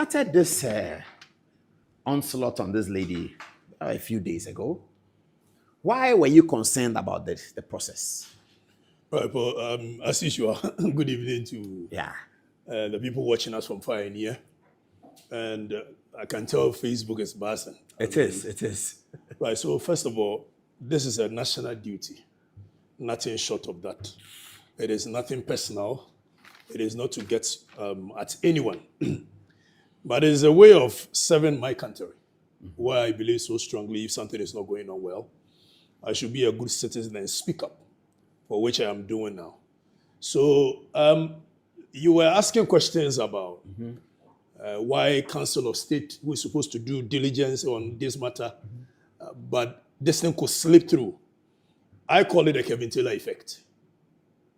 started this onslaught on this lady a few days ago. Why were you concerned about this, the process? Right, well, as usual, good evening to the people watching us from far and near. And I can tell Facebook is buzzing. It is. Right, so first of all, this is a national duty. Nothing short of that. It is nothing personal. It is not to get at anyone. But it is a way of serving my country, where I believe so strongly if something is not going on well, I should be a good citizen and speak up, for which I am doing now. So you were asking questions about why Council of State, who is supposed to do diligence on this matter, but this thing could slip through. I call it a Kevin Taylor effect.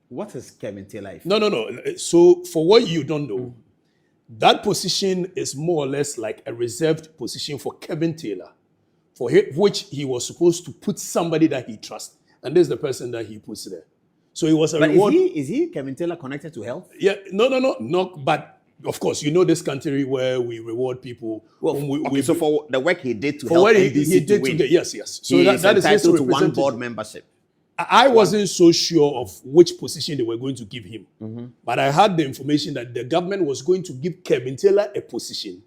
What is Kevin Taylor effect? No. So for what you don't know, that position is more or less like a reserved position for Kevin Taylor, for which he was supposed to put somebody that he trusts. And this is the person that he puts there. So it was a reward. Is he Kevin Taylor connected to health? Yeah, no. But of course, you know this country where we reward people. Well, so for the work he did to for help what NDC he did to win, yes. So he that is entitled to one representative. board membership. I wasn't so sure of which position they were going to give him. But I had the information that the government was going to give Kevin Taylor a position.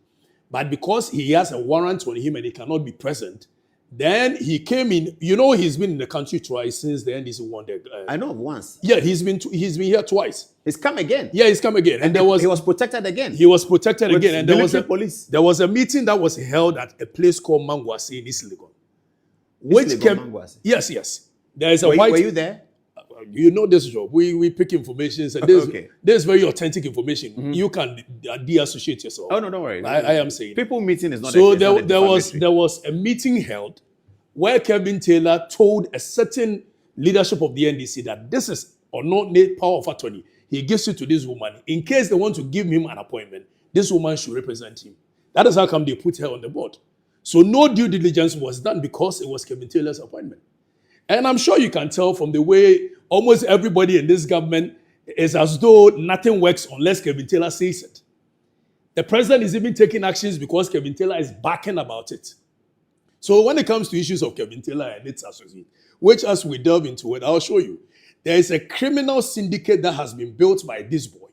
But because he has a warrant on him and he cannot be present, then he came in. You know, he's been in the country twice since the NDC won the... I know of once. Yeah, he's been here twice. He's come again. Yeah, he's come again. And he was protected again. He was protected again. And there was a meeting that was held at a place called Mangwasi in East Legon. Mangwasi? Yes. There is a were you there? You know this job. We pick information. So there's very authentic information. You can de-associate yourself. Oh, no, don't worry. I am saying. People meeting is not so there was a meeting held where Kevin Taylor told a certain leadership of the NDC that this is or not power of attorney. He gives it to this woman. In case they want to give him an appointment, this woman should represent him. That is how come they put her on the board. So no due diligence was done because it was Kevin Taylor's appointment. And I'm sure you can tell from the way almost everybody in this government is as though nothing works unless Kevin Taylor says it. The president is even taking actions because Kevin Taylor is backing about it. So when it comes to issues of Kevin Taylor and its associates, which as we delve into it, I'll show you, there is a criminal syndicate that has been built by this boy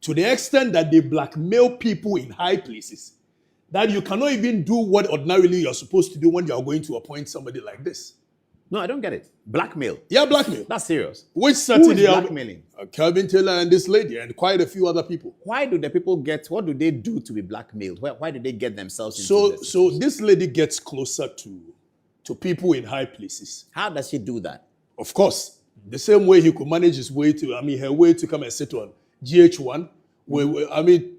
to the extent that they blackmail people in high places that you cannot even do what ordinarily you're supposed to do when you are going to appoint somebody like this. No, I don't get it. Blackmail. Yeah, blackmail. That's serious. Which Saturday? Who is blackmailing? Kevin Taylor and this lady and quite a few other people. Why do the people what do they do to be blackmailed? Why do they get themselves into this? So this lady gets closer to people in high places. How does she do that? Of course, the same way he could manage her way to come and sit on GH1.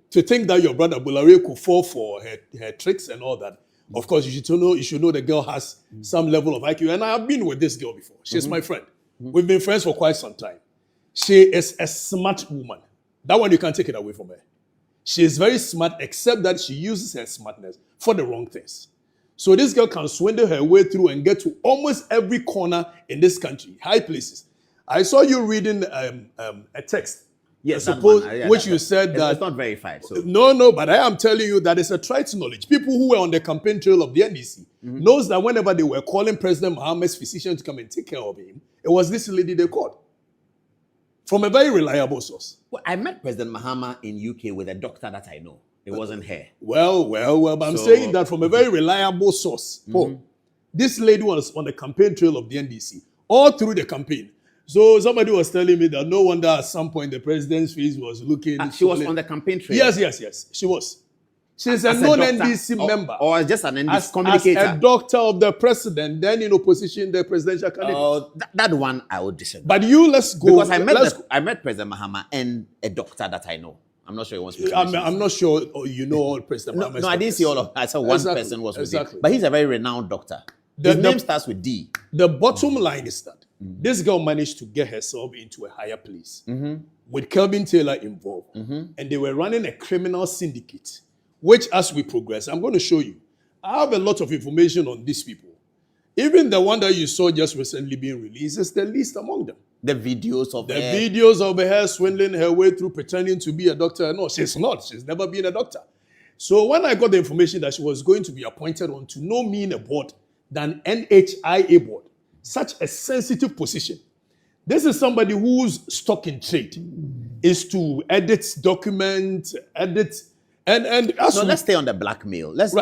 To think that your brother Bulare could fall for her tricks and all that. Of course, you should know the girl has some level of IQ. And I have been with this girl before. She's my friend. We've been friends for quite some time. She is a smart woman. That one, you can't take it away from her. She is very smart, except that she uses her smartness for the wrong things. So this girl can swindle her way through and get to almost every corner in this country, high places. I saw you reading a text. Yes, you said that it's not verified. So. No, but I am telling you that it's a trite knowledge. People who were on the campaign trail of the NDC knows that whenever they were calling President Mohammed's physician to come and take care of him, it was this lady they called from a very reliable source. Well, I met President Mahama in UK with a doctor that I know. It wasn't her. Well, but I'm saying that from a very reliable source. This lady was on the campaign trail of the NDC all through the campaign. So somebody was telling me that no wonder at some point the president's face was looking. She was on the campaign trail. Yes, she was. She's a non-NDC member. Or just an NDC communicator. As a doctor of the president, then in opposition, the presidential candidate. That one I would disagree. But let's go. Because I met President Mahama and a doctor that I know. I'm not sure he wants me to I'm not sure you know all President Mahama's No, I didn't see all of. I saw one person was with him. But he's a very renowned doctor. His name starts with D. The bottom line is that this girl managed to get herself into a higher place with Kevin Taylor involved. And they were running a criminal syndicate, which as we progress, I'm going to show you. I have a lot of information on these people. Even the one that you saw just recently being released is the least among them. The videos of her swindling her way through pretending to be a doctor. No, she's not. She's never been a doctor. So when I got the information that she was going to be appointed on to no mean a board than NHIA board, such a sensitive position. This is somebody whose stock in trade is to edit documents, and So let's stay on the blackmail. Let's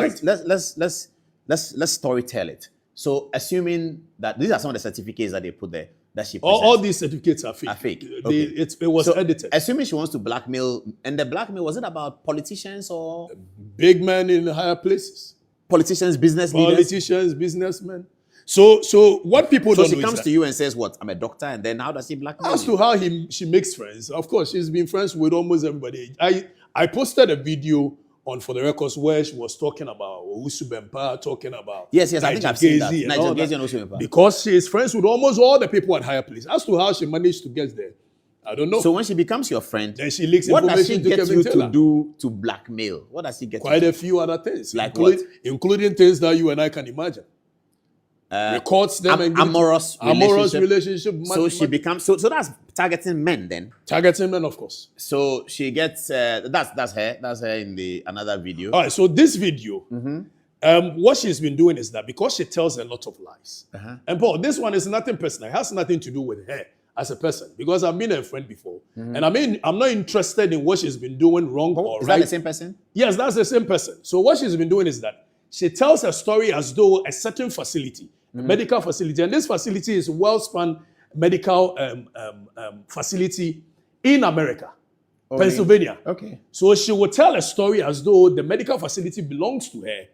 storytell it. So assuming that these are some of the certificates that they put there that she presents. all these certificates are fake. It was edited. Assuming she wants to blackmail, and the blackmail, was it about politicians or big men in higher places? Politicians, business leaders? Politicians, businessmen. So what people don't know is she comes to you and says, what? I'm a doctor, and then how does she blackmail as you? to how she makes friends. Of course, she's been friends with almost everybody. I posted a video on For the Records where she was talking about Owusu Bempah, talking about Yes, I think I've seen that. Nigel Gezi and Owusu Bempah. Because she is friends with almost all the people at higher places. As to how she managed to get there, I don't know. So when she becomes your friend, then she leaks what does she information to get Kevin you Taylor. to do to blackmail? What does she get Quite you a few other things, like what? including things that you and I can imagine. Records them and amorous relationship. So she becomes so that's targeting men then. Targeting men, of course. So she gets that's her in the another video. All right. So this video, what she's been doing is that because she tells a lot of lies, and Paul, this one is nothing personal. It has nothing to do with her as a person because I've been a friend before, and I'm not interested in what she's been doing wrong or Is right. that the same person? Yes, that's the same person. So what she's been doing is that she tells a story as though a certain facility, a medical facility, and this facility is a well-spun medical facility in America, Pennsylvania. Okay. So she will tell a story as though the medical facility belongs to her.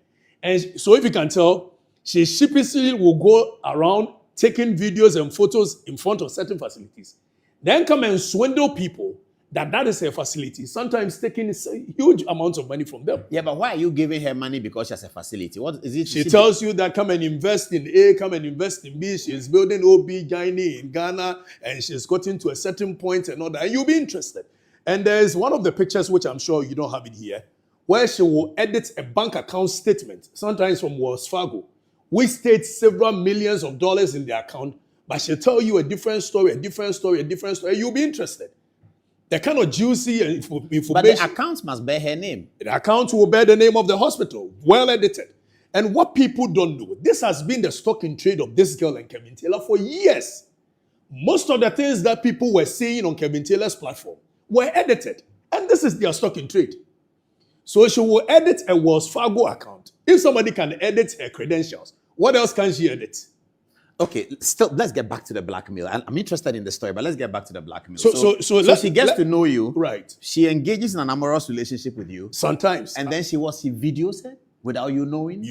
And so if you can tell, she sheepishly will go around taking videos and photos in front of certain facilities. Then come and swindle people that is her facility, sometimes taking huge amounts of money from them. Yeah, but why are you giving her money because she has a facility? What is it? She tells you that come and invest in A, come and invest in B. She's building OB Gynae in Ghana, and she's gotten to a certain point and all that, and you'll be interested. And there's one of the pictures, which I'm sure you don't have it here, where she will edit a bank account statement, sometimes from Wells Fargo, which states several millions of dollars in the account, but she'll tell you a different story, and you'll be interested. The kind of juicy information. But the account must bear her name. The account will bear the name of the hospital, well edited. And what people don't know, this has been the stock in trade of this girl and Kevin Taylor for years. Most of the things that people were saying on Kevin Taylor's platform were edited. And this is their stock in trade. So she will edit a Wells Fargo account. If somebody can edit her credentials, what else can she edit? Okay, still, let's get back to the blackmail. I'm interested in the story, but let's get back to the blackmail. So she gets to know you. Right. She engages in an amorous relationship with you. Sometimes. And then she videos it without you knowing?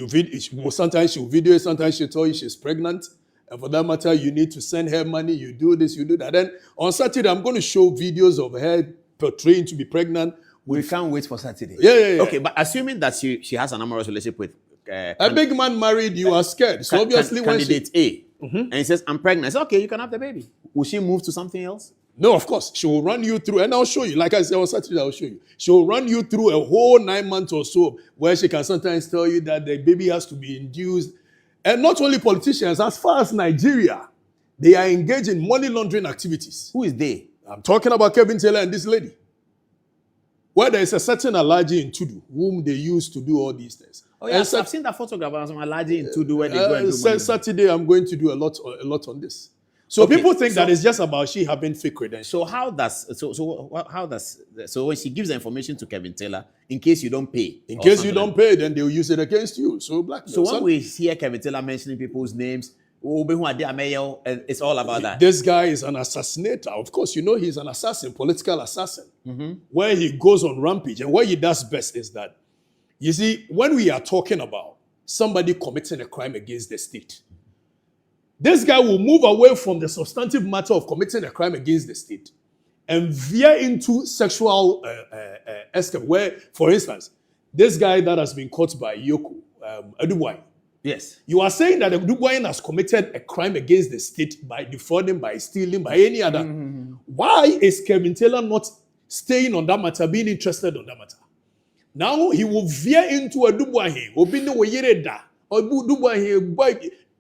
Sometimes she'll video it, sometimes she'll tell you she's pregnant. And for that matter, you need to send her money, you do this, you do that. Then on Saturday, I'm going to show videos of her portraying to be pregnant. We can't wait for Saturday. Yeah. Okay, but assuming that she has an amorous relationship with... a big man married, you are scared. So obviously when candidate A, and he says, I'm pregnant. I say, okay, you can have the baby. Will she move to something else? No, of course. She will run you through, and I'll show you. Like I said on Saturday, I'll show you. She will run you through a whole 9 months or so where she can sometimes tell you that the baby has to be induced. And not only politicians, as far as Nigeria, they are engaged in money laundering activities. Who is they? I'm talking about Kevin Taylor and this lady. Where there is a certain Alaji in Tudu, whom they use to do all these things. Oh, yeah, I've seen that photograph of some Alaji in Tudu where they go and do money. Saturday, I'm going to do a lot on this. So people think that it's just about she having fake credentials. So so when she gives the information to Kevin Taylor, in case you don't pay, then they'll use it against you. So blackmail. So when we hear Kevin Taylor mentioning people's names, it's all about that. This guy is an assassinator. Of course, you know he's an assassin, political assassin. Where he goes on rampage, and what he does best is that, you see, when we are talking about somebody committing a crime against the state, this guy will move away from the substantive matter of committing a crime against the state and veer into sexual escape. Where, for instance, this guy that has been caught by Yoko, Adubuai. Yes. You are saying that Adubuai has committed a crime against the state by defrauding, by stealing, by any other. Why is Kevin Taylor not staying on that matter, being interested on that matter? Now he will veer into Adubuai.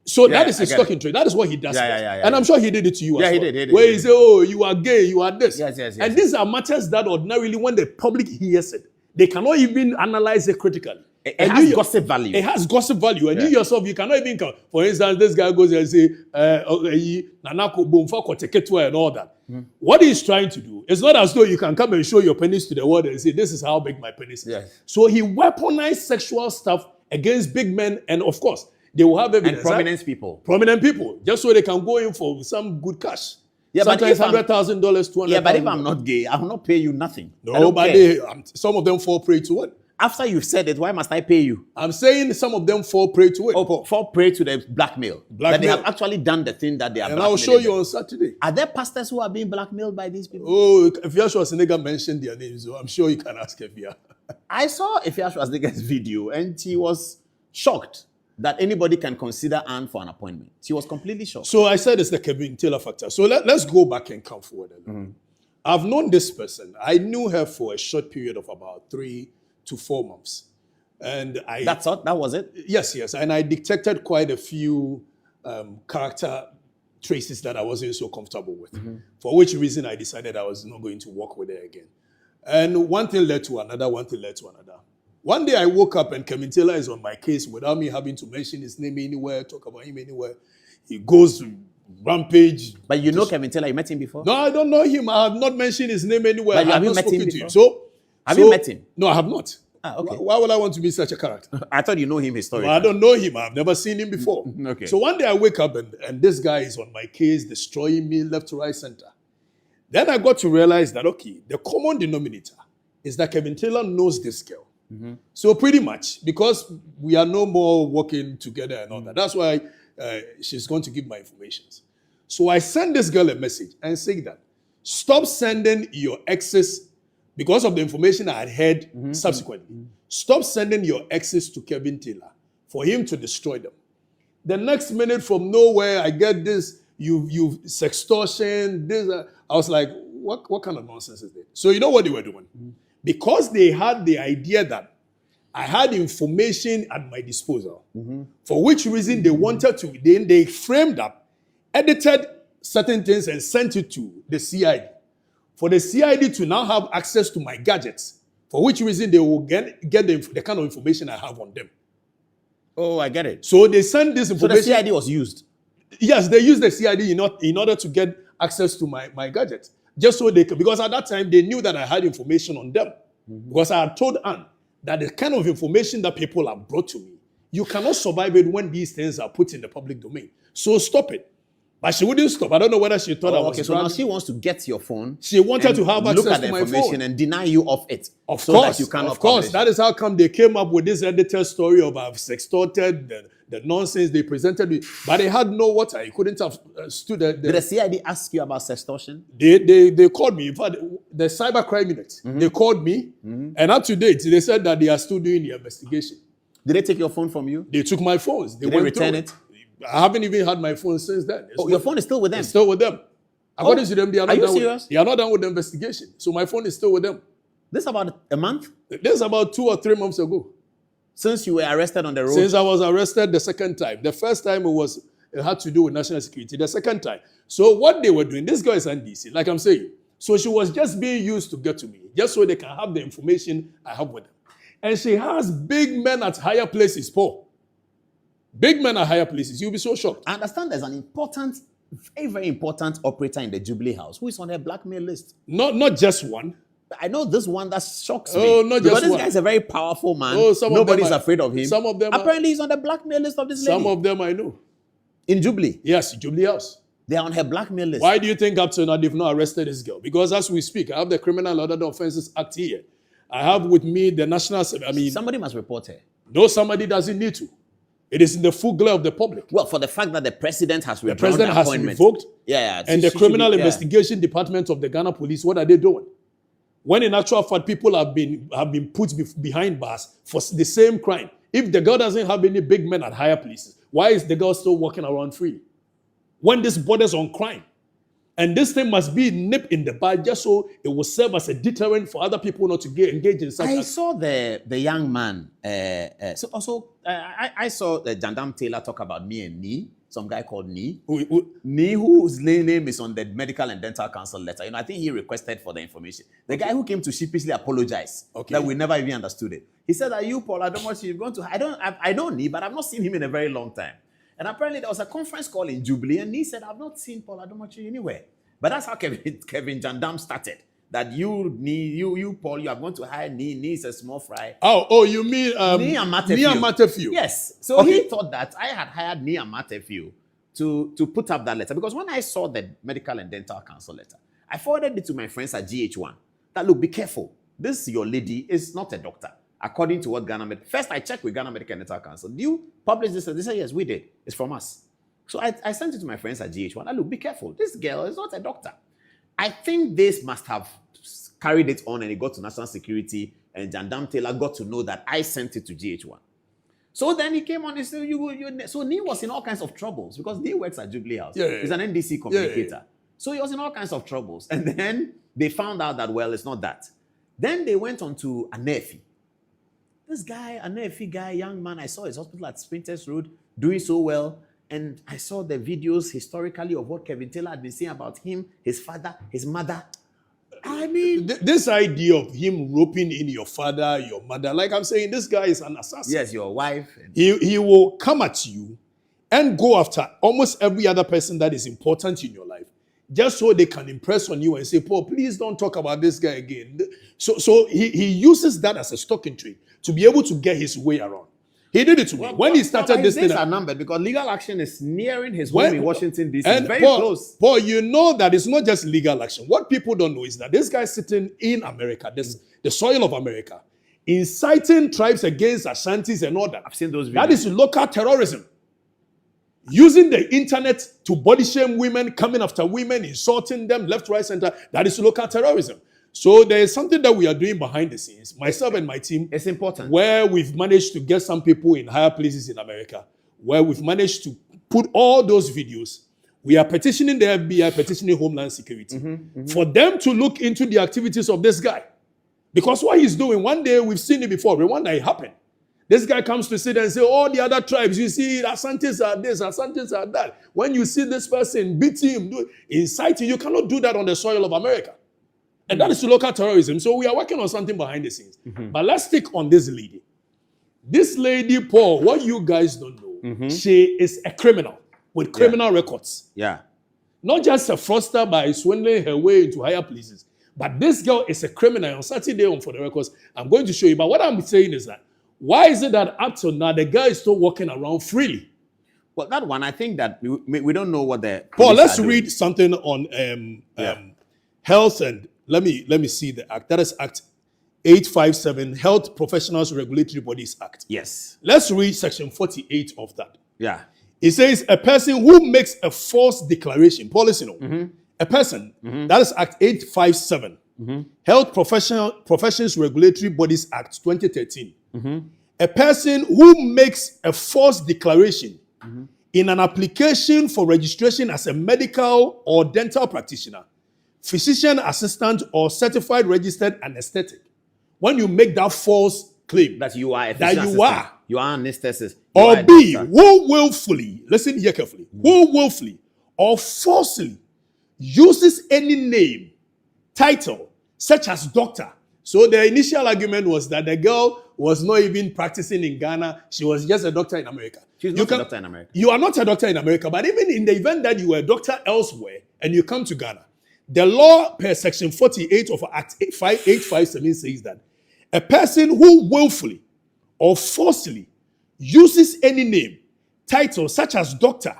So that is his stock in trade. That is what he does. And I'm sure he did it to you as well. He did. Where he said, oh, you are gay, you are this. Yes. And these are matters that ordinarily, when the public hears it, They cannot even analyze it critically. It has gossip value. It has gossip value. And you yourself, you cannot even come. For instance, this guy goes and say, Nanako Bomfa Koteketua and all that. What he's trying to do, it's not as though you can come and show your penis to the world and say, this is how big my penis is. Yes. So he weaponized sexual stuff against big men, and of course, they will have evidence. And prominent people. Prominent people, just so they can go in for some good cash. Yeah, sometimes $100,000, $200,000. Yeah, but if I'm not gay, I will not pay you nothing. No, but some of them fall prey to it. After you've said it, why must I pay you? I'm saying some of them fall prey to it. Oh, fall prey to the blackmail. That they have actually done the thing that they are blackmailing. And I will show you on Saturday. Are there pastors who are being blackmailed by these people? Oh, if Yashua Senega mentioned their names, so I'm sure you can ask Efia. I saw Yashua Senega's video and he was shocked that anybody can consider Anne for an appointment. She was completely shocked. So I said it's the Kevin Taylor factor. So let's go back and come forward. I've known this person. I knew her for a short period of about 3 to 4 months. And That's all? That was it? Yes. And I detected quite a few character traces that I wasn't so comfortable with. For which reason I decided I was not going to work with her again. And one thing led to another. One day I woke up and Kevin Taylor is on my case without me having to mention his name anywhere, talk about him anywhere. He goes rampage. But you know Kevin Taylor, you met him before? No, I don't know him. I have not mentioned his name anywhere. But have you met him before? Have you met him? No, I have not. Okay. Why would I want to be such a character? I thought you know him historically. No, I don't know him. I've never seen him before. Okay. So one day I wake up and this guy is on my case, destroying me left, right, center. Then I got to realize that, okay, the common denominator is that Kevin Taylor knows this girl. So pretty much, because we are no more working together and all that, that's why she's going to give my information. So I sent this girl a message and say that, stop sending your exes, because of the information I had heard subsequently, stop sending your exes to Kevin Taylor for him to destroy them. The next minute from nowhere, I get this, you sextortion, this. I was like, what kind of nonsense is this? So you know what they were doing? Because they had the idea that I had information at my disposal, for which reason they wanted to, they framed up, edited certain things and sent it to the CID. For the CID to now have access to my gadgets, for which reason they will get the kind of information I have on them. Oh, I get it. So they sent this information. So the CID was used? Yes, they used the CID in order to get access to my gadgets. Just so they could, because at that time they knew that I had information on them. Because I had told Anne that the kind of information that people have brought to me, you cannot survive it when these things are put in the public domain. So stop it. But she wouldn't stop. I don't know whether she thought I was okay, so now she wants to get your phone. She wanted to have access look at the to my information phone and deny you of it. Of so course, that you cannot of course. publish. That is how come they came up with this edited story of I've sextorted, the nonsense they presented me. But they had no water. You couldn't have stood there. Did the CID ask you about sextortion? They called me. In fact, the cybercrime unit, they called me. And up to date, they said that they are still doing the investigation. Did they take your phone from you? They took my phones. Did they return it? I haven't even had my phone since then. Your phone is still with them? It's still with them. According to them, they are not Are you done serious? They are not done with the investigation. So my phone is still with them. This is about a month? This is about 2 or 3 months ago. Since you were arrested on the road? Since I was arrested the second time. The first time it had to do with national security. The second time. So what they were doing, this girl is NDC, like I'm saying. So she was just being used to get to me, just so they can have the information I have with them. And she has big men at higher places, Paul. Big men at higher places. You'll be so shocked. I understand there's an important, very, very important operator in the Jubilee House who is on her blackmail list. Not just one. I know this one that shocks me. Oh, not just because this one. guy is a very powerful man. Oh, nobody's afraid of him. Some of them apparently he's on the blackmail list of this lady. Some of them I know. In Jubilee? Yes, Jubilee House. They're on her blackmail list. Why do you think up to now they've not arrested this girl? Because as we speak, I have the Criminal and Other Offences Act here. I have with me the National... somebody must report her. No, somebody doesn't need to. It is in the full glare of the public. Well, for the fact that the president has withdrawn the president has revoked. Yeah. And the Criminal Investigation Department of the Ghana Police, what are they doing? When in actual fact, people have been put behind bars for the same crime. If the girl doesn't have any big men at higher places, why is the girl still walking around free? When this borders on crime. And this thing must be nipped in the bud just so it will serve as a deterrent for other people not to engage in such. I saw the young man. I saw Jandam Taylor talk about me and me. some guy called Nee. Who- Nee, whose name is on the Medical and Dental Council letter. I think he requested for the information. The guy who came to sheepishly apologize that we never even understood it. He said that you, Paul Adomochi, you're going to. I don't Nee, but I've not seen him in a very long time. And apparently there was a conference call in Jubilee, and Nee said, I've not seen Paul Adomochi anywhere. But that's how Kevin Jandam started. That you, Paul, you are going to hire Nee. Nee is a small fry. Oh, you mean Nee and Matthew? Yes. So he thought that I had hired Nee and Matthew to put up that letter. Because when I saw the Medical and Dental Council letter, I forwarded it to my friends at GH1. That, look, be careful. This, your lady, is not a doctor. According to what first I checked with Ghana Medical and Dental Council. Do you publish this? They said, yes, we did. It's from us. So I sent it to my friends at GH1. That, look, be careful. This girl is not a doctor. I think this must have carried it on and it got to National Security, and Jandam Taylor got to know that I sent it to GH1. So then he came on and said, so Nee was in all kinds of troubles because Nee works at Jubilee House. He's an NDC communicator. So he was in all kinds of troubles. And then they found out that, well, it's not that. Then they went on to Anefi. This guy, Anefi guy, young man, I saw his hospital at Sprinters Road doing so well. And I saw the videos historically of what Kevin Taylor had been saying about him, his father, his mother. I mean, this idea of him roping in your father, your mother, like I'm saying, this guy is an assassin. Yes, your wife. He will come at you and go after almost every other person that is important in your life, just so they can impress on you and say, Paul, please don't talk about this guy again. So he uses that as a stock in trade to be able to get his way around. He did it to me. When he started this thing. His days are numbered because legal action is nearing his home in Washington, D.C. And very close. Paul, you know that it's not just legal action. What people don't know is that this guy sitting in America, the soil of America, inciting tribes against Ashantis and all that. I've seen those videos. That is local terrorism. Using the internet to body shame women, coming after women, insulting them left, right, center. That is local terrorism. So there is something that we are doing behind the scenes, myself and my team. It's important. Where we've managed to get some people in higher places in America, where we've managed to put all those videos. We are petitioning the FBI, petitioning Homeland Security, for them to look into the activities of this guy. Because what he's doing, one day we've seen it before, but one day it happened. This guy comes to sit and say, all the other tribes, you see, Asantes are this, Asantes are that. When you see this person beat him, inciting, you cannot do that on the soil of America. And that is local terrorism. So we are working on something behind the scenes. But let's stick on this lady. This lady, Paul, what you guys don't know, she is a criminal with criminal records. Yeah. Not just a fraudster by swindling her way into higher places. But this girl is a criminal. On Saturday, for the records, I'm going to show you. But what I'm saying is that, why is it that up till now, the girl is still walking around freely? Well, that one, I think that we don't know what the... Paul, let's read something on health and... Let me see the act. That is Act 857, Health Professionals Regulatory Bodies Act. Yes. Let's read Section 48 of that. Yeah. It says a person who makes a false declaration, policy, a person, that is Act 857, Health Professions Regulatory Bodies Act 2013. A person who makes a false declaration in an application for registration as a medical or dental practitioner, physician assistant, or certified registered anesthetic. When you make that false claim that you are a that physician you assistant, are, you are an anesthetist, or B, who willfully, listen here carefully, who willfully or falsely uses any name, title, such as doctor. So the initial argument was that the girl was not even practicing in Ghana. She was just a doctor in America. She's not a doctor in America. You are not a doctor in America, but even in the event that you were a doctor elsewhere and you come to Ghana, the law per Section 48 of Act 857 says that a person who willfully or falsely uses any name, title such as doctor,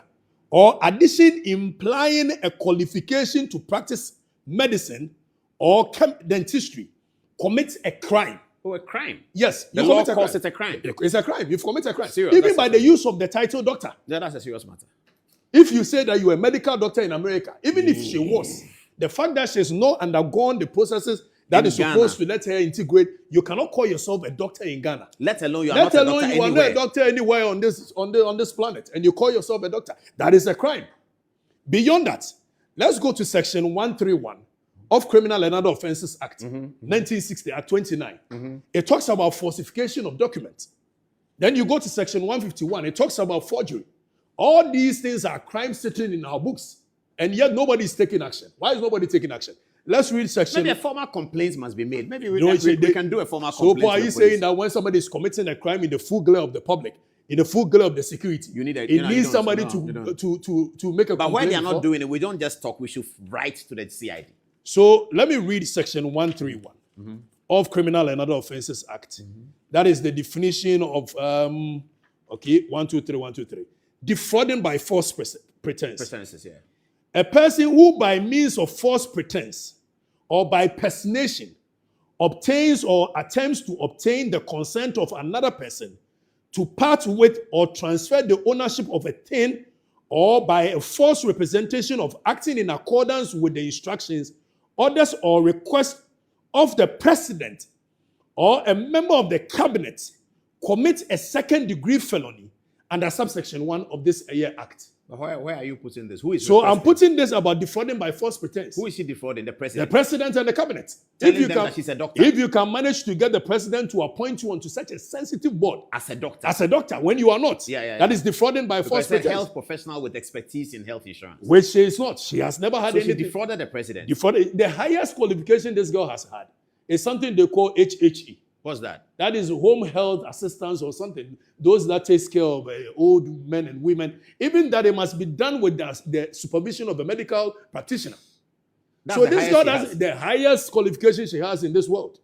or addition implying a qualification to practice medicine or dentistry commits a crime. Oh, a crime? Yes. The law calls it a crime. It's a crime. You've committed a crime. Serious, even by the use of the title doctor. Yeah, that's a serious matter. If you say that you're a medical doctor in America, even if she was, the fact that she's not undergone the processes that is supposed to let her integrate, you cannot call yourself a doctor in Ghana. Let alone you are not a doctor anywhere. You are not a doctor anywhere on this planet, and you call yourself a doctor. That is a crime. Beyond that, let's go to Section 131 of Criminal and Other Offences Act, 1960 at 29. It talks about falsification of documents. Then you go to Section 151. It talks about forgery All these things are crimes sitting in our books, and yet nobody is taking action. Why is nobody taking action? Let's read section. Maybe a formal complaint must be made. Maybe we can do a formal complaint. So, are you saying that when somebody is committing a crime in the full glare of the public, in the full glare of the security, it needs somebody to make a complaint? But when they are not doing it, we don't just talk. We should write to the CID. So let me read section 131 of Criminal and Other Offences Act. That is the definition of 123. Defrauding by false pretense. Pretenses, yeah. A person who by means of false pretense or by personation obtains or attempts to obtain the consent of another person to part with or transfer the ownership of a thing, or by a false representation of acting in accordance with the instructions, orders, or requests of the president or a member of the cabinet, commit a second-degree felony under subsection 1 of this act. But where are you putting this? Who is so I'm putting this about defrauding by false pretense. Who is she defrauding? The president? The president and the cabinet. Telling them that she's a doctor. If you can manage to get the president to appoint you onto such a sensitive board. As a doctor. As a doctor, when you are not. That is defrauding by false pretense. She's a health professional with expertise in health insurance. Which she is not. She has never had anything. She defrauded the president. The highest qualification this girl has had is something they call HHE. What's that? That is home health assistance or something. Those that takes care of old men and women. Even that it must be done with the supervision of a medical practitioner. So this girl has the highest qualification she has in this world.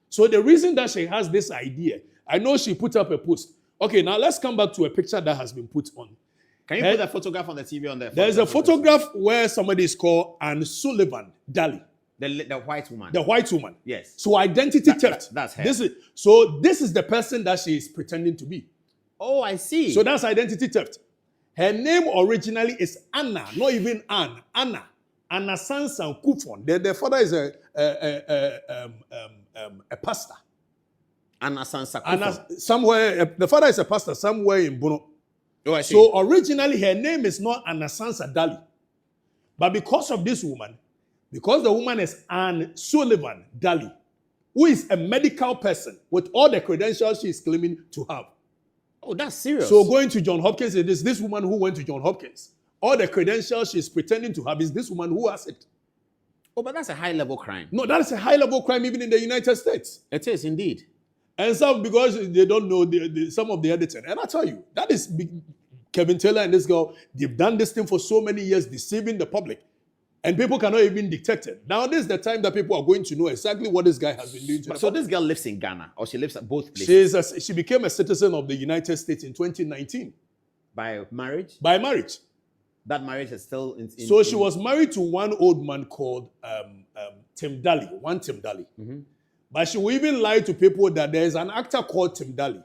So the reason that she has this idea, I know she put up a post. Okay, now let's come back to a picture that has been put on. Can you put a photograph on the TV on there? There's a photograph where somebody is called Anne Sullivan Daly. The white woman. The white woman. Yes. So identity theft. That's her. This is the person that she is pretending to be. Oh, I see. So that's identity theft. Her name originally is Anna, not even Anne. Anna. Anna Sansan Kufon. The father is a pastor. Anna Sansan Kufon. The father is a pastor somewhere in Bono. Oh, I see. So originally her name is not Anna Sansa Daly. But because of this woman, because the woman is Anne Sullivan Daly, who is a medical person with all the credentials she is claiming to have. Oh, that's serious. So going to Johns Hopkins, it is this woman who went to Johns Hopkins. All the credentials she's pretending to have is this woman who has it. Oh, but that's a high-level crime. No, that is a high-level crime even in the United States. It is indeed. And some, because they don't know some of the editing. And I tell you, that is Kevin Taylor and this girl, they've done this thing for so many years, deceiving the public. And people cannot even detect it. Now, this is the time that people are going to know exactly what this guy has been doing to the So public. this girl lives in Ghana, or she lives at both places? She became a citizen of the United States in 2019. By marriage? By marriage. That marriage is still So she was married to one old man called Tim Daly, Tim Daly. Mm-hmm. But she will even lie to people that there is an actor called Tim Daly,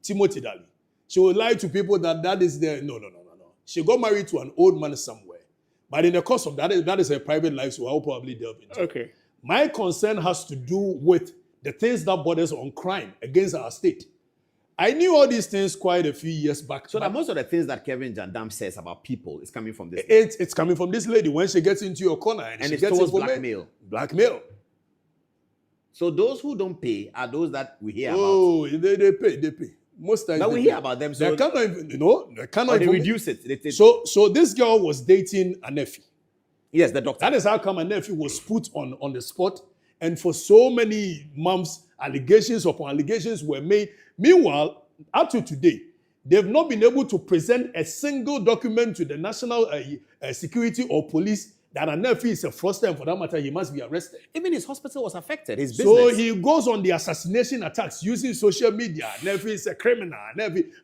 Timothy Daly. She will lie to people that is there. No. She got married to an old man somewhere. But in the course of that is her private life, so I'll probably delve into. Okay. My concern has to do with the things that borders on crime against our state. I knew all these things quite a few years back. So that most of the things that Kevin Jandam says about people is coming from this. It's coming from this lady when she gets into your corner and she it's gets towards blackmail. Blackmail. So those who don't pay are those that we hear about. Oh, they pay. Most times. But we hear about them. So they cannot even, they cannot they even reduce it. So this girl was dating a nephew. Yes, the doctor. That is how come a nephew was put on the spot. And for so many months, allegations upon allegations were made. Meanwhile, up to today, they've not been able to present a single document to the national security or police that a nephew is a fraudster, and for that matter, he must be arrested. Even his hospital was affected, his business. So business. he goes on the assassination attacks using social media. Nephew is a criminal.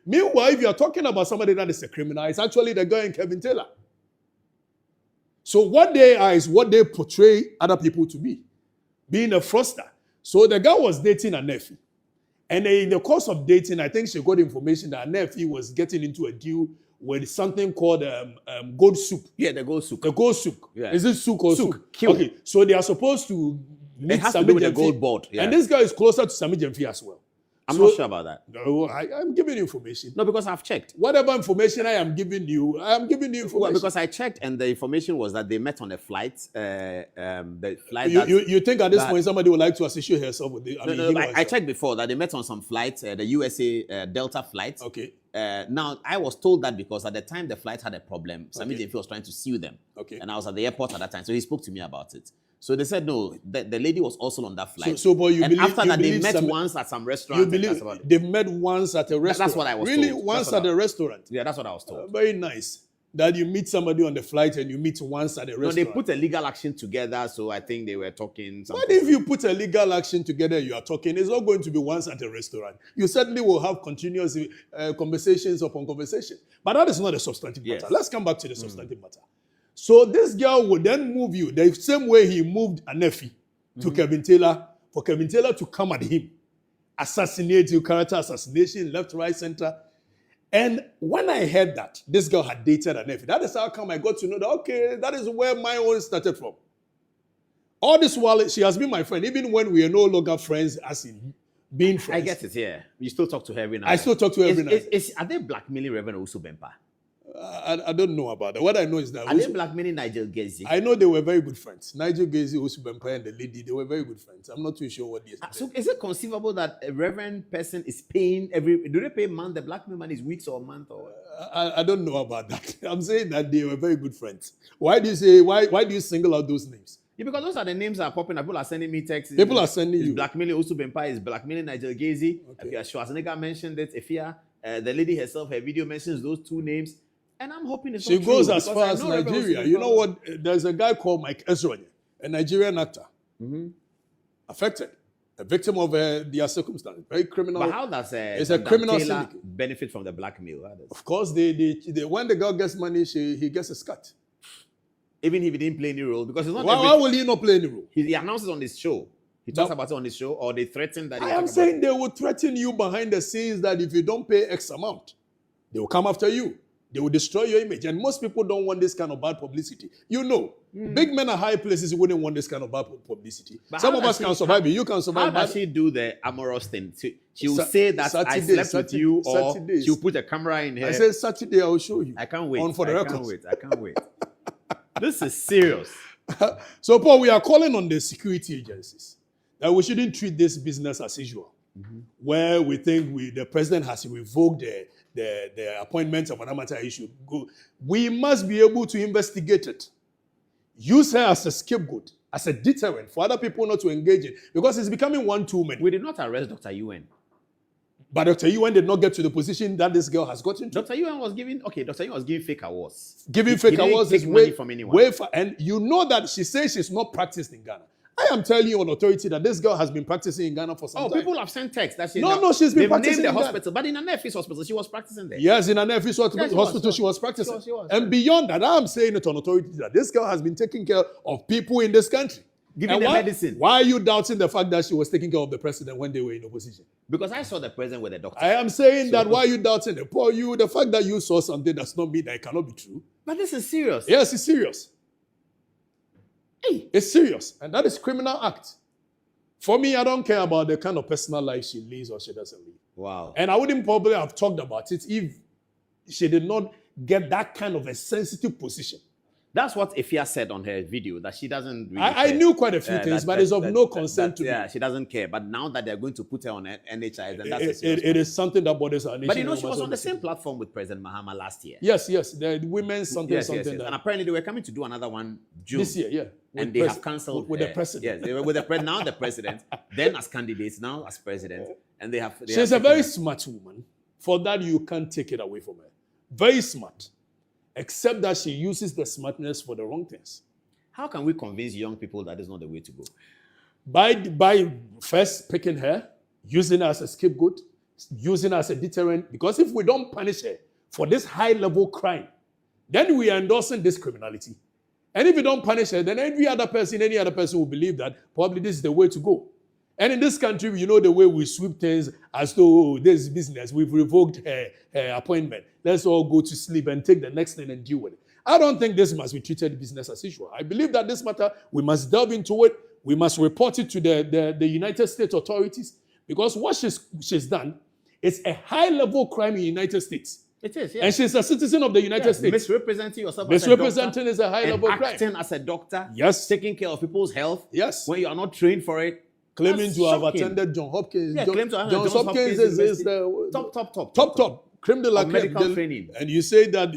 Meanwhile, if you are talking about somebody that is a criminal, it's actually the guy in Kevin Taylor. So what they are is what they portray other people to be, being a fraudster. So the guy was dating a nephew. And in the course of dating, I think she got information that a nephew was getting into a deal with something called gold soup. Yeah, the gold soup. The gold soup. Yeah. Is it souk or soup? Okay, so they are supposed to meet it has to do with the gold board. Yeah. And this guy is closer to Sami Jemfi as well. I'm not sure about that. No, I'm giving you information. No, because I've checked. Whatever information I am giving you information. Well, because I checked and the information was that they met on a flight. The flight. You think at this point somebody would like to associate herself with the? I checked before that they met on some flight, the USA Delta flight. Okay. now, I was told that because at the time the flight had a problem, Sami Okay. Jefi was trying to sue them. Okay. And I was at the airport at that time. So he spoke to me about it. So they said, no, the lady was also on that flight. But you and believe, after you that, they believe met once at some restaurant. You and believe that's about it. they've met once at a restaurant? That's what I was really? told. Once at a restaurant? Yeah, that's what I was told. Very nice. That you meet somebody on the flight and you meet once at a restaurant. No, they put a legal action together, so I think they were talking. But if you put a legal action together, you are talking, it's not going to be once at a restaurant. You certainly will have continuous conversations upon conversation. But that is not a substantive Yes. matter. Let's come back to the substantive matter. So this girl would then move you the same way he moved Anefi to Kevin Taylor, for Kevin Taylor to come at him, assassinate you, character assassination, left, right, center. And when I heard that this girl had dated Anefi, that is how come I got to know that, okay, that is where my own started from. All this while, she has been my friend, even when we are no longer friends, as in being friends. I get it, yeah. You still talk to her every night. I still talk to her every night. Are they blackmailing Reverend Usu Bempa? I don't know about that. What I know is that Are they blackmailing Nigel Gezi? I know they were very good friends. Nigel Gezi, Usu Bempa, and the lady, they were very good friends. I'm not too sure what they are. So is it conceivable that a reverend person is paying do they pay month? The blackmail money is weeks or month or? I don't know about that. I'm saying that they were very good friends. Why do you say why do you single out those names? Yeah, because those are the names that are popping up. People are sending me texts. People are sending you. Blackmailing Usu Bempa is blackmailing Nigel Gezi. Okay. Schwarzenegger mentioned it. The lady herself, her video mentions those two names. And I'm hoping it's She not goes true, as far as Nigeria. You know what? There's a guy called Mike Ezronye, a Nigerian actor, affected, a victim of their circumstance, very criminal. But how does it's a criminal Taylor syndicate. benefit from the blackmail? Of course, when the girl gets money, he gets a cut. Even if he didn't play any role, because it's not. Why will he not play any role? He announces on his show. He talks about it on his show, or they threaten that. I am saying they will threaten you behind the scenes that if you don't pay X amount, they will come after you. They will destroy your image. And most people don't want this kind of bad publicity. You know, big men at high places wouldn't want this kind of bad publicity. But some of us can survive it. You can survive. How does she do the amorous thing? She will say that I slept with you, or she'll put a camera in here. I said Saturday I will show you. I can't wait. On for the records. I can't wait. This is serious. So, Paul, we are calling on the security agencies that we shouldn't treat this business as usual, where we think the president has revoked the appointment of an amateur issue. We must be able to investigate it. Use her as a scapegoat, as a deterrent for other people not to engage in, because it's becoming one too many. We did not arrest Dr. UN. But Dr. UN did not get to the position that this girl has gotten to. Dr. UN was giving fake awards. Giving fake awards is money from anyone. And you know that she says she's not practiced in Ghana. I am telling you on authority that this girl has been practicing in Ghana for some time. People have sent texts that she's she's been practicing named in the Ghana. hospital, but in an FS hospital, she was practicing there. Yes, in an FS hospital, she was practicing. She was. And beyond that, I'm saying it on authority that this girl has been taking care of people in this country. Giving them medicine. Why are you doubting the fact that she was taking care of the president when they were in opposition? Because I saw the president with a doctor. I am saying that why are you doubting it? Paul, the fact that you saw something does not mean that it cannot be true. But this is serious. Yes, it's serious. Hey. It's serious. And that is criminal act. For me, I don't care about the kind of personal life she leads or she doesn't lead. Wow. And I wouldn't probably have talked about it if she did not get that kind of a sensitive position. That's what Efia said on her video, that she doesn't really I knew quite a few things, but it's of no concern to me. Yeah, she doesn't care. But now that they're going to put her on NHI, then that's a serious it is something that bothers our nation. But she was on the same platform with President Mahama last year. Yes. The women's something. Yes. And apparently they were coming to do another one June. This year, yeah. And they have cancelled with the president. Yes, they were with now the president, then as candidates, now as president. And she's a very smart woman. For that, you can't take it away from her. Very smart. Except that she uses the smartness for the wrong things. How can we convince young people that is not the way to go? By first picking her, using her as a scapegoat, using her as a deterrent. Because if we don't punish her for this high-level crime, then we are endorsing this criminality. And if we don't punish her, then any other person will believe that probably this is the way to go. And in this country, you know the way we sweep things as though this is business. We've revoked her appointment. Let's all go to sleep and take the next thing and deal with it. I don't think this must be treated business as usual. I believe that this matter, we must delve into it. We must report it to the United States authorities, because what she's done is a high-level crime in the United States. It is, yes. And she's a citizen of the United States. Misrepresenting yourself Misrepresenting is a high-level crime. Acting as a doctor. Yes. Taking care of people's health. Yes. When you are not trained for it. Claiming to have attended John Hopkins. Yeah, claim to have John Hopkins is the top. top. creme de la of creme. medical training. And you say that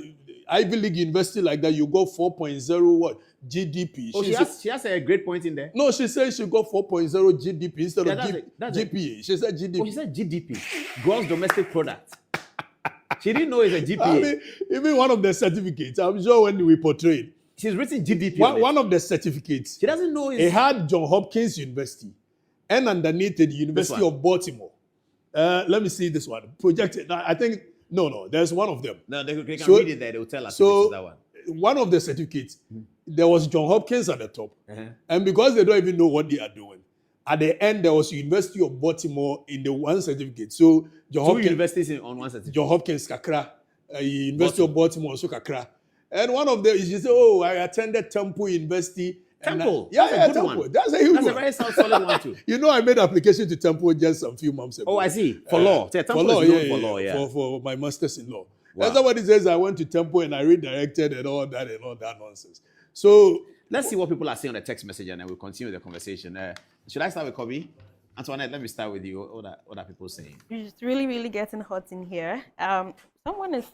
Ivy League university like that, you got 4.0 what? GDP. Oh, she has a great point in there. No, she said she got 4.0 GDP instead of GPA. She said GDP. Oh, she said GDP, gross domestic product. She didn't know it's a GPA. I mean, even one of the certificates, I'm sure when we portrayed, she's written GDP. One of the certificates. She doesn't know it had John Hopkins University, and underneath it, the University of Baltimore. Let me see this one. Projected. I think no. There's one of them. No, they can read it there. They will tell us. So that one. One of the certificates, there was John Hopkins at the top, and because they don't even know what they are doing, at the end there was University of Baltimore in the one certificate. So John Two Hopkins, universities on one certificate. John Hopkins Kakra, University of Baltimore also Kakra, and one of them is just oh I attended Temple University. Temple, Temple. One. That's a huge one. That's a very solid one too. You know, I made application to Temple just a few months ago. Oh, I see. For law. For law, for my master's in law. Wow. And somebody says I went to Temple and I redirected and all that nonsense. So let's see what people are saying on the text message and then we'll continue the conversation. Should I start with Kobe? Antoinette, let me start with you. What are people saying? It's really, really getting hot in here. Someone is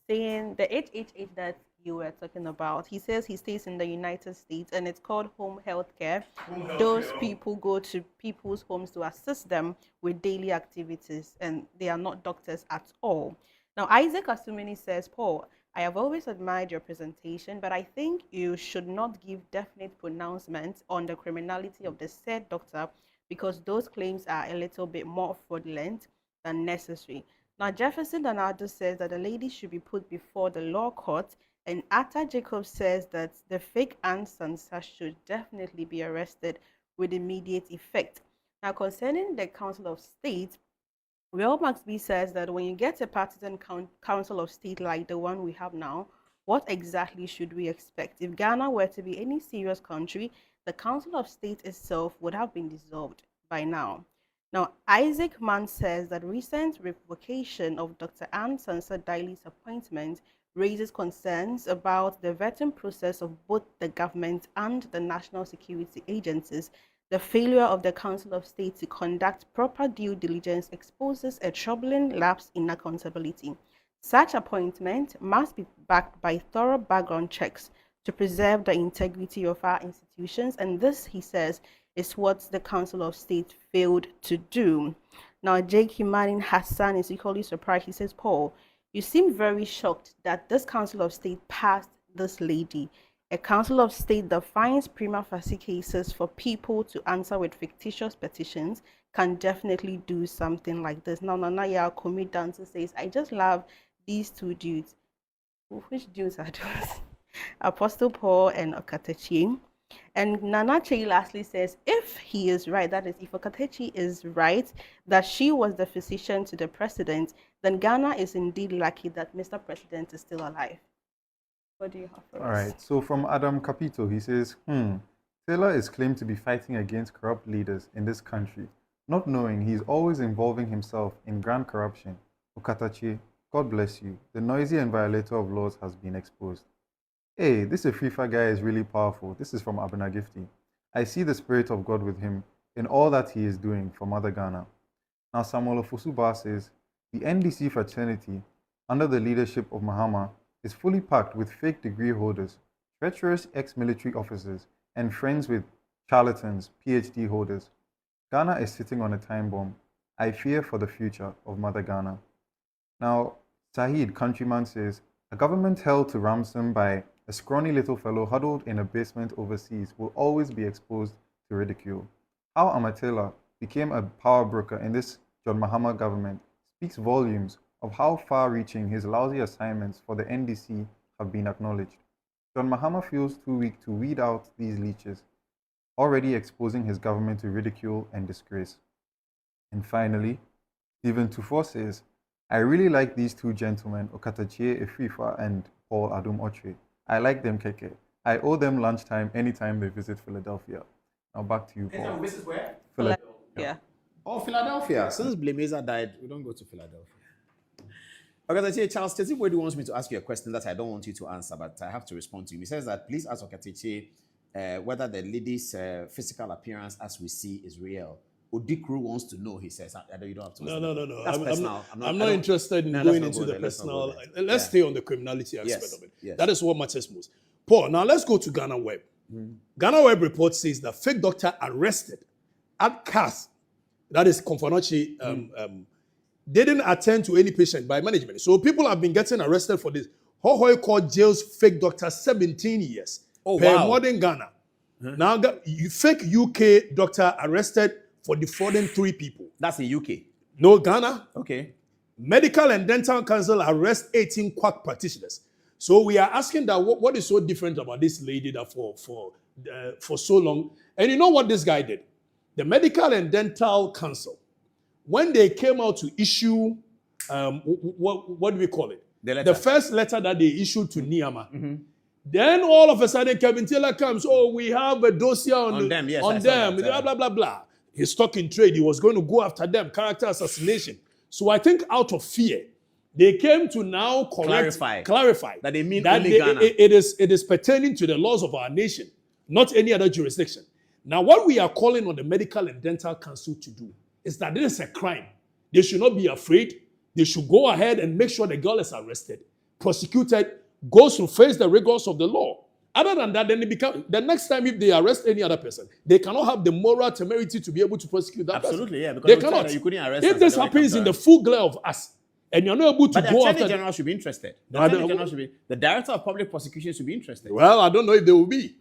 saying the HHH that you were talking about. He says he stays in the United States and it's called home health care. Those people go to people's homes to assist them with daily activities and they are not doctors at all. Now, Isaac Asumini says, Paul, I have always admired your presentation, but I think you should not give definite pronouncements on the criminality of the said doctor because those claims are a little bit more fraudulent than necessary. Now, Jefferson Donaldo says that the lady should be put before the law court, and Atta Jacob says that the fake Anne Sansa should definitely be arrested with immediate effect. Now, concerning the Council of State, Real Max B says that when you get a partisan council of state like the one we have now, what exactly should we expect? If Ghana were to be any serious country, the council of state itself would have been dissolved by now. Now, Isaac Mann says that recent revocation of Dr. Anne Sansa Daly's appointment raises concerns about the vetting process of both the government and the national security agencies. The failure of the Council of State to conduct proper due diligence exposes a troubling lapse in accountability. Such appointment must be backed by thorough background checks to preserve the integrity of our institutions, and this, he says, is what the Council of State failed to do. Now, Jake Himanin Hassan is equally surprised. He says, Paul, you seem very shocked that this Council of State passed this lady. A Council of State that finds prima facie cases for people to answer with fictitious petitions can definitely do something like this. Now, Nanaya Komi Dancer says, I just love these two dudes. Which dudes are those? Apostle Paul and OKATAKYEI. And Nana Chei lastly says, if he is right, that is, if OKATAKYEI is right, that she was the physician to the president, then Ghana is indeed lucky that Mr. President is still alive. What do you have for us? All right, so from Adam Capito, he says, Taylor is claimed to be fighting against corrupt leaders in this country, not knowing he is always involving himself in grand corruption. OKATAKYEI, God bless you. The noisy and violator of laws has been exposed. Hey, this Afrifa guy is really powerful. This is from Abenagifti. I see the Spirit of God with him in all that he is doing for Mother Ghana. Now Samuel Ofosuba says, the NDC fraternity, under the leadership of Mahama, is fully packed with fake degree holders, treacherous ex-military officers, and friends with charlatans, PhD holders. Ghana is sitting on a time bomb. I fear for the future of Mother Ghana. Now, Sahid Countryman says, a government held to ransom by a scrawny little fellow huddled in a basement overseas will always be exposed to ridicule. How Amatella became a power broker in this John Mahama government speaks volumes of how far-reaching his lousy assignments for the NDC have been acknowledged. John Mahama feels too weak to weed out these leeches, already exposing his government to ridicule and disgrace. And finally, Stephen Tufor says, I really like these two gentlemen, OKATAKYEI Afrifa and Paul Adom Otre. I like them, Keke. I owe them lunchtime anytime they visit Philadelphia. Now back to you, Paul. Anytime visit where? Philadelphia. Oh, Philadelphia. Since Blemeza died, we don't go to Philadelphia. OKATAKYEI, Charles Tetibwedi wants me to ask you a question that I don't want you to answer, but I have to respond to him. He says that please ask OKATAKYEI whether the lady's physical appearance as we see is real. Odikru wants to know, he says. You don't have to. No. That's personal. I'm not interested in going into the personal. Let's stay on the criminality aspect of it. Yes. That is what matters most. Paul, now let's go to Ghana Web. Ghana Web report says that fake doctor arrested at CAS, that is Konfanochi, didn't attend to any patient by management. So people have been getting arrested for this. Hohoi Court jails fake doctor 17 years per modern Ghana. Now, fake UK doctor arrested for defrauding 3 people. That's in UK. No, Ghana. Okay. Medical and Dental Council arrest 18 quack practitioners. So we are asking that what is so different about this lady that for so long? And you know what this guy did? The Medical and Dental Council, when they came out to issue, what do we call it? The first letter that they issued to Niama. Then all of a sudden, Kevin Taylor comes, we have a dossier on them, blah, blah, blah, blah. He's stuck in trade. He was going to go after them, character assassination. So I think out of fear, they came to now clarify that they mean that only Ghana. It is pertaining to the laws of our nation, not any other jurisdiction. Now, what we are calling on the Medical and Dental Council to do is that this is a crime. They should not be afraid. They should go ahead and make sure the girl is arrested, prosecuted, goes to face the rigors of the law. Other than that, then the next time if they arrest any other person, they cannot have the moral temerity to be able to prosecute that person. Absolutely, yeah. Because they cannot. You couldn't arrest if this happens in the full glare of us, and you're not able to go after... But the Attorney General should be interested. The Director of Public Prosecution should be interested. Well, I don't know if they will be.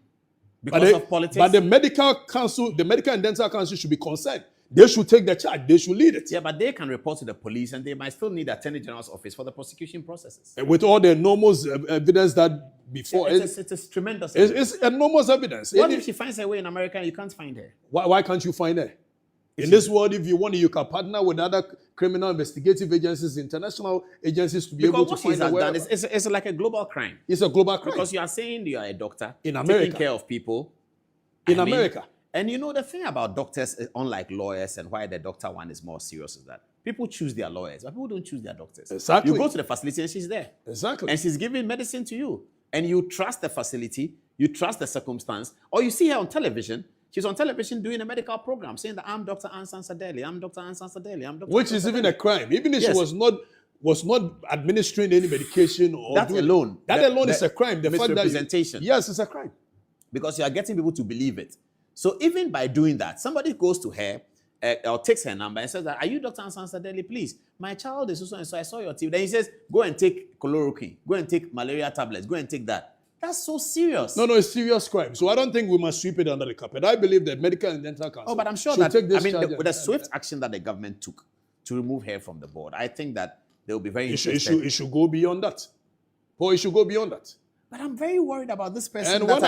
Because of politics? But the Medical Council, the Medical and Dental Council should be concerned. They should take the charge. They should lead it. Yeah, but they can report to the police and they might still need the Attorney General's office for the prosecution processes. And with all the enormous evidence that before... Yeah, it's tremendous. It's enormous evidence. What if she finds her way in America and you can't find her? Why can't you find her? In this world, if you want, you can partner with other criminal investigative agencies, international agencies to be able to find her. It's like a global crime. It's a global crime. Because you are saying you are a doctor in America, taking care of people. In America. And you know, the thing about doctors, unlike lawyers, and why the doctor one is more serious is that people choose their lawyers, but people don't choose their doctors. Exactly. You go to the facility and she's there. Exactly. And she's giving medicine to you. And you trust the facility, you trust the circumstance, or you see her on television. She's on television doing a medical program saying that I'm Dr. Ansan Sadeli, I'm Dr. Ansan Sadeli, I'm Dr. Which is even a crime. Even if she was not administering any medication or that alone. That alone is a crime. The misrepresentation. Yes, it's a crime. Because you are getting people to believe it. So even by doing that, somebody goes to her or takes her number and says that, are you Dr. Ansan Sadeli? Please, my child is so and so, I saw your TV. Then he says, go and take chloroquine, go and take malaria tablets, go and take that. That's so serious. No, it's serious crime. So I don't think we must sweep it under the carpet. I believe that Medical and Dental Council but I'm sure that, with the swift action that the government took to remove her from the board, I think that they will be very interested. It should go beyond that. Paul, it should go beyond that. But I'm very worried about this person. And when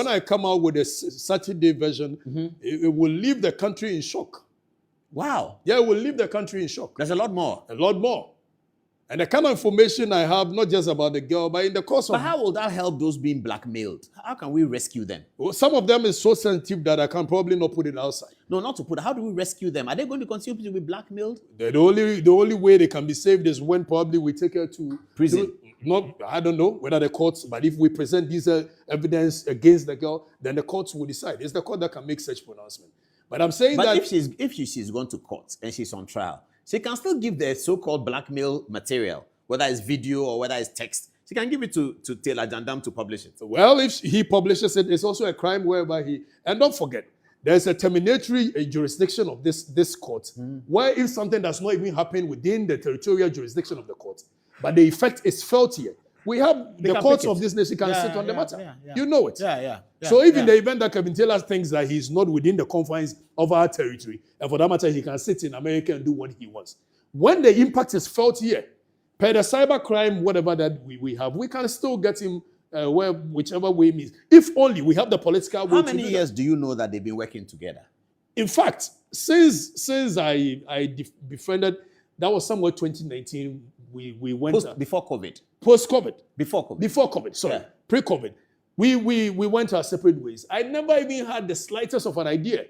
I come out with a Saturday version, it will leave the country in shock. Wow. Yeah, it will leave the country in shock. There's a lot more. A lot more. And the kind of information I have, not just about the girl, but in the course of... But how will that help those being blackmailed? How can we rescue them? Well, some of them is so sensitive that I can probably not put it outside. No, not to put it. How do we rescue them? Are they going to continue to be blackmailed? The only way they can be saved is when probably we take her to... prison. I don't know whether the courts, but if we present this evidence against the girl, then the courts will decide. It's the court that can make such pronouncement. But I'm saying that... if she's gone to court and she's on trial, she can still give the so-called blackmail material, whether it's video or whether it's text. She can give it to Taylor Jandam to publish it. Well, if he publishes it, it's also a crime whereby he... And don't forget, there's a terminatory jurisdiction of this court, where if something does not even happen within the territorial jurisdiction of the court, but the effect is felt here, we have the courts of this nation can sit on the matter. You know it. So even the event that Kevin Taylor thinks that he's not within the confines of our territory, and for that matter, he can sit in America and do what he wants. When the impact is felt here, per the cyber crime, whatever that we have, we can still get him whichever way means. If only we have the political will. How many years do you know that they've been working together? In fact, since I befriended, that was somewhere 2019. We went before COVID. Post-COVID. Before COVID. Sorry. Yeah. Pre-COVID. We went our separate ways. I never even had the slightest of an idea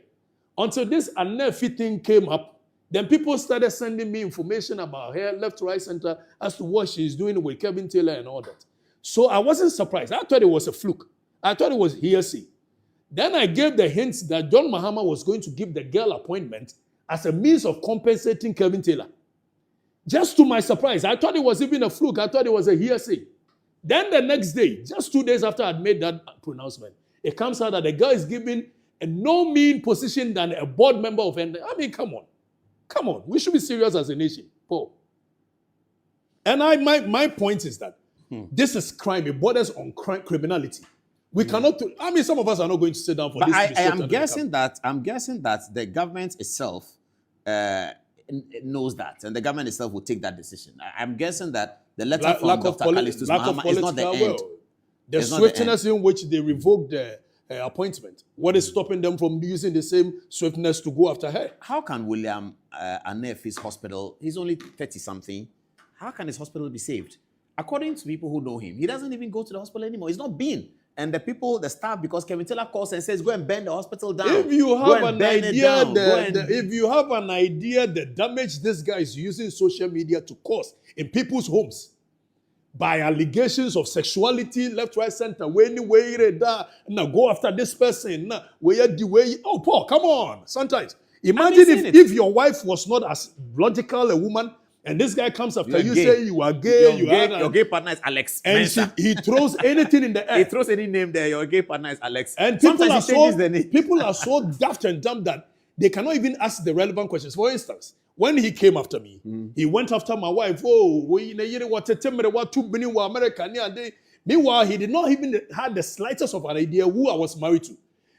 until this unnerving thing came up. Then people started sending me information about her, left, right, center, as to what she's doing with Kevin Taylor and all that. So I wasn't surprised. I thought it was a fluke. I thought it was hearsay. Then I gave the hints that John Mahama was going to give the girl appointment as a means of compensating Kevin Taylor. Just to my surprise, I thought it was even a fluke. I thought it was a hearsay. Then the next day, just 2 days after I'd made that pronouncement, it comes out that the girl is given a no mean position than a board member of ND. I mean, come on. Come on. We should be serious as a nation, Paul. And my point is that this is crime. It borders on criminality. We cannot. Some of us are not going to sit down for but this. I'm guessing that the government itself knows that, and the government itself will take that decision. I'm guessing that the letter from Dr. Callistus Mahama is not the end. The swiftness in which they revoked the appointment. What is stopping them from using the same swiftness to go after her? How can William Anef's hospital, he's only 30-something, how can his hospital be saved? According to people who know him, he doesn't even go to the hospital anymore. He's not been. And the staff, because Kevin Taylor calls and says, go and burn the hospital down. If you have an idea, the damage this guy is using social media to cause in people's homes, by allegations of sexuality, left, right, center, now go after this person. Oh, Paul, come on. Sometimes. Imagine if your wife was not as logical a woman, and this guy comes after you, say you are gay, your gay partner is Alex. And he throws anything in the air. He throws any name there, your gay partner is Alex. And people are so daft and dumb that they cannot even ask the relevant questions. For instance, when he came after me, he went after my wife. Meanwhile, he did not even have the slightest of an idea who I was married to.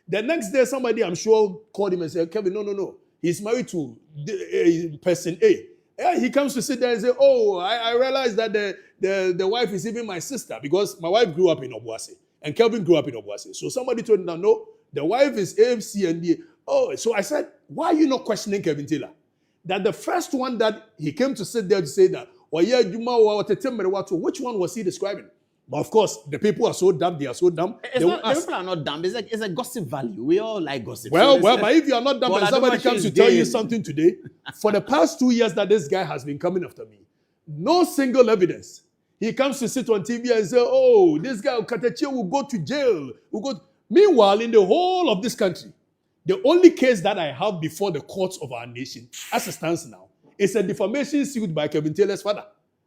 The next day, somebody, I'm sure, called him and said, Kevin, no. He's married to person A. Yeah, he comes to sit there and say, I realized that the wife is even my sister, because my wife grew up in Obuasi and Kelvin grew up in Obuasi. So somebody told him that, no, the wife is AFC and the... So I said, why are you not questioning Kevin Taylor? That the first one that he came to sit there to say that, which one was he describing? But of course, the people are so dumb, they are so dumb. The people are not dumb. It's a gossip value. We all like gossip. Well, but if you are not dumb and somebody comes to tell you something today, for the past 2 years that this guy has been coming after me, no single evidence. He comes to sit on TV and say, this guy, OKATAKYEI, will go to jail. Meanwhile, in the whole of this country, the only case that I have before the courts of our nation, as it stands now, is a defamation suit by Kevin Taylor's father,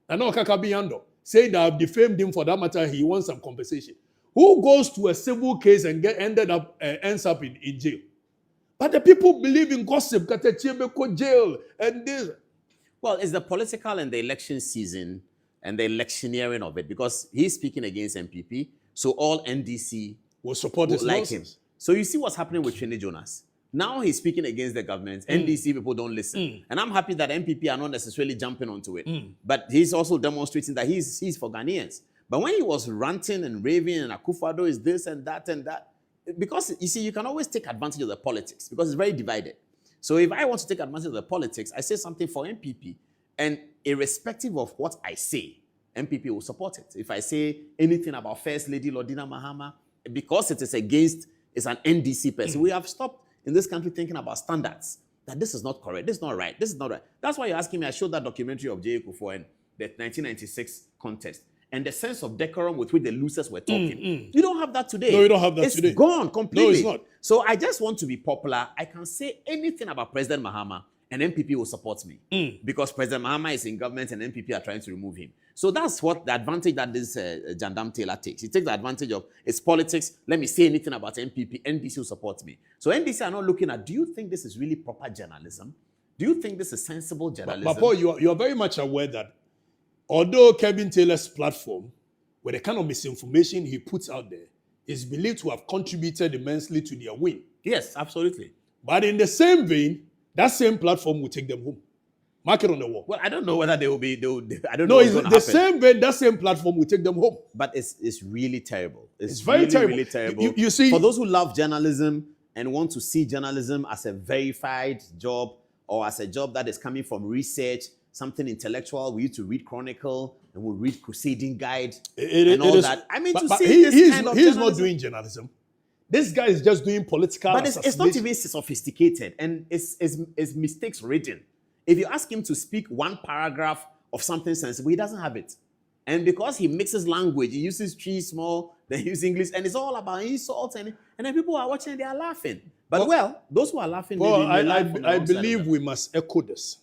Nana Okaka, saying that I've defamed him. For that matter, he wants some compensation. Who goes to a civil case and ends up in jail? But the people believe in gossip. OKATAKYEI go jail and this. Well, it's the political and the election season and the electioneering of it, because he's speaking against MPP, so all NDC will support his like him. So you see what's happening with Trini Jonas. Now he's speaking against the government. NDC people don't listen. And I'm happy that MPP are not necessarily jumping onto it. But he's also demonstrating that he's for Ghanaians. But when he was ranting and raving and Akufo-Addo is this and that, because you see, you can always take advantage of the politics because it's very divided. So if I want to take advantage of the politics, I say something for MPP. And irrespective of what I say, MPP will support it. If I say anything about First Lady Lordina Mahama, because it is against, it's an NDC person, we have stopped in this country thinking about standards, that this is not correct, this is not right, this is not right. That's why you're asking me. I showed that documentary of J.A. Kufuor and the 1996 contest and the sense of decorum with which the losers were talking. You don't have that today. No, you don't have that today. It's gone completely. No, it's not. So I just want to be popular. I can say anything about President Mahama and MPP will support me because President Mahama is in government and MPP are trying to remove him. So that's what the advantage that this Jandam Taylor takes. He takes the advantage of its politics. Let me say anything about MPP. NDC will support me. So NDC are not looking at, do you think this is really proper journalism? Do you think this is sensible journalism? But Paul, you are very much aware that although Kevin Taylor's platform, with the kind of misinformation he puts out there, is believed to have contributed immensely to their win. Yes, absolutely. But in the same vein, that same platform will take them home. Mark it on the wall. Well, I don't know whether they will be. I don't know. No, it's the same vein. That same platform will take them home. But it's really terrible. It's very really, terrible. Really terrible. You see, for those who love journalism and want to see journalism as a verified job or as a job that is coming from research, something intellectual, we used to read Chronicle and we'll read Crusading Guide and all that. I mean, he's not doing journalism. This guy is just doing political. But it's not even sophisticated, and it's mistakes ridden. If you ask him to speak one paragraph of something sensible, he doesn't have it. And because he mixes language, he uses three small they use English, and it's all about insults, and then people are watching, they are laughing. But well, those who are laughing, Well, maybe laugh on the I wrong side of believe them. we must echo this.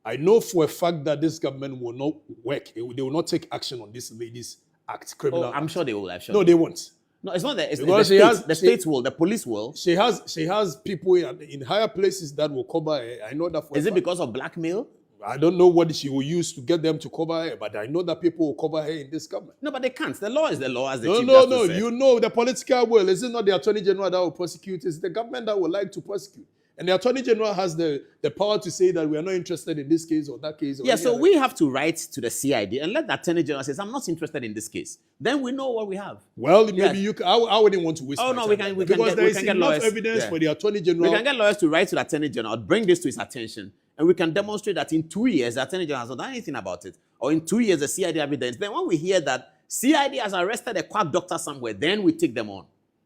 I know for a fact that this government will not work. They will not take action on this lady's act, criminal. Oh, I'm sure they will. I'm sure. No, they won't. No, it's not that. It's Because the states will, the police will. She has people in higher places that will cover her. I know that for Is a it fact. because of blackmail? I don't know what she will use to get them to cover her, but I know that people will cover her in this government. No, but they can't. The law is the law, as the Chief No. Justice said. You know the political will. Is it not the Attorney General that will prosecute? It's the government that would like to prosecute. And the Attorney General has the power to say that we are not interested in this case or that case. Or Yeah, so we have to write to the CID and let the Attorney General say, I'm not interested in this case. Then we know what we have. Well, maybe Yes. you can, I wouldn't want to waste Oh, my no, time we can because get- there we is can get enough lawyers. evidence Yeah. for the Attorney We General. can get lawyers to write to the Attorney General, bring this to his attention, and we can demonstrate that in 2 years, the Attorney General has not done anything about it. Or in 2 years, the CID evidence. Then when we hear that CID has arrested a quack doctor somewhere, then we take them on.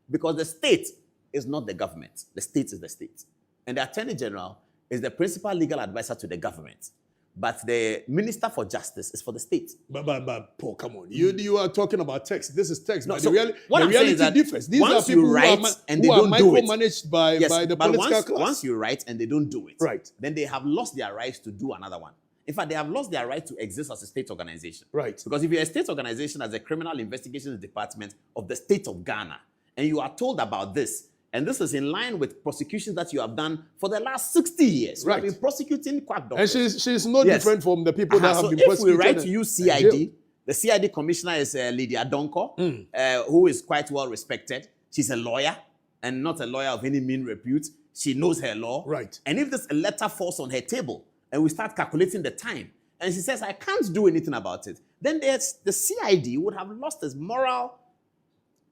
Because the state is not the government. The state is the state. And the Attorney General is the principal legal advisor to the government. But the Minister for Justice is for the state. But Paul, come on. You are talking about text. This is text. No, But so the what I'm saying reality is that differs. These are once people you write who and are they don't do it. micromanaged by the but political once, class. once you write and they don't do it, Right. then they have lost their rights to do another one. In fact, they have lost their right to exist as a state organization. Right. Because if you're a state organization as a criminal investigations department of the state of Ghana, and you are told about this, and this is in line with prosecutions that you have done for the last 60 years. Right. You have been prosecuting quack And doctors. she's no Yes. different from the people that have So been if we prosecuted. write to and- you and CID, jailed. the CID commissioner is Lydia Donko, who is quite well respected. She's a lawyer, and not a lawyer of any mean repute. She knows her law. Right. And if this letter falls on her table, and we start calculating the time, and she says, I can't do anything about it, then the CID would have lost its moral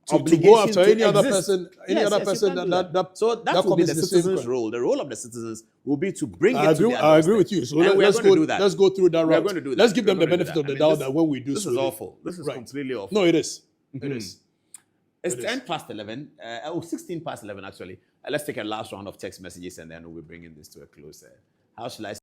to obligation go after any other exist. person, Yes, other you person can't do that so that will be commits the the same citizens' crime. role. The role of the citizens will be to bring I it to agree. their I agree doorstep. with you. So And we are let's going to go. do that. Let's go through that We are route. going to do that. Let's give them We're the going to benefit do of that. the I mean, doubt this- that when we do This so, is they- awful. This is Right. completely awful. No, it is. It is. It's It is. 10 past 11. 16 past 11, actually. Let's take a last round of text messages and then we'll be bringing this to a close. How should I